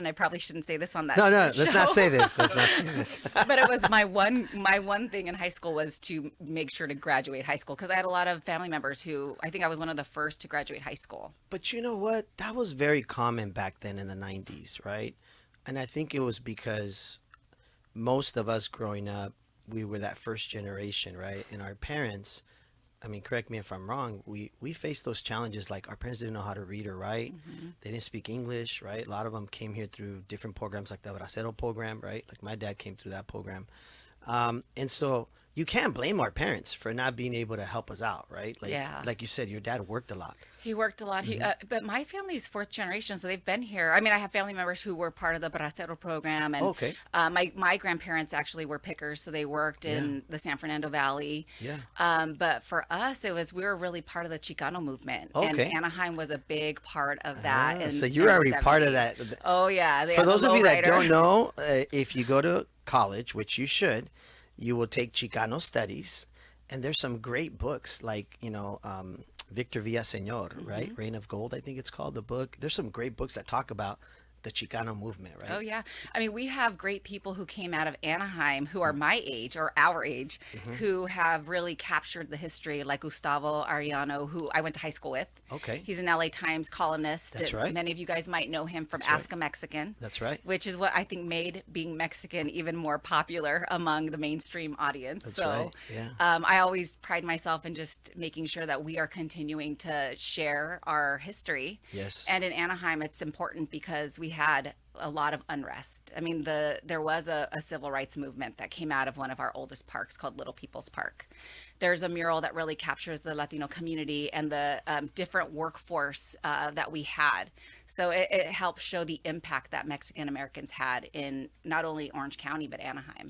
and I probably shouldn't say this on that No, no, show. let's not say this. Let's not say this. But it was my one thing in high school was to make sure to graduate high school because I had a lot of family members who I think I was one of the first to graduate high school. But you know what? That was very common back then in the 90s, right? And I think it was because most of us growing up, we were that first generation, right? And our parents, I mean, correct me if I'm wrong, we faced those challenges like our parents didn't know how to read or write. They didn't speak English, right? A lot of them came here through different programs like the Bracero program, right? Like my dad came through that program. And so you can't blame our parents for not being able to help us out, right? Yeah. Like you said, your dad worked a lot. He worked a lot. But my family's fourth generation, so they've been here. I mean, I have family members who were part of the Bracero program, and Okay. my grandparents actually were pickers, so they worked in the San Fernando Valley. Yeah. But for us, we were really part of the Chicano movement, and Okay. Anaheim was a big part of that. So In you're the already part of 70s. that. Oh yeah, they For had the those of you that lowrider. don't know, if you go to college, which you should, you will take Chicano studies, and there's some great books like Victor Villaseñor, right? Reign of Gold, I think it's called the book. There's some great books that talk about the Chicano movement, right? Oh yeah. I mean, we have great people who came out of Anaheim who are my age or our age who have really captured the history, like Gustavo Arellano, who I went to high school with. Okay. He's an LA Times columnist. That's right. Many of you guys might know him from That's right. Ask a Mexican. That's right. Which is what I think made being Mexican even more popular among the mainstream audience. That's so right. Yeah. I always pride myself in just making sure that we are continuing to share our history. Yes. And in Anaheim, it's important because we had a lot of unrest. I mean, there was a civil rights movement that came out of one of our oldest parks called Little People's Park. There's a mural that really captures the Latino community and the different workforce that we had. So it helps show the impact that Mexican Americans had in not only Orange County, but Anaheim.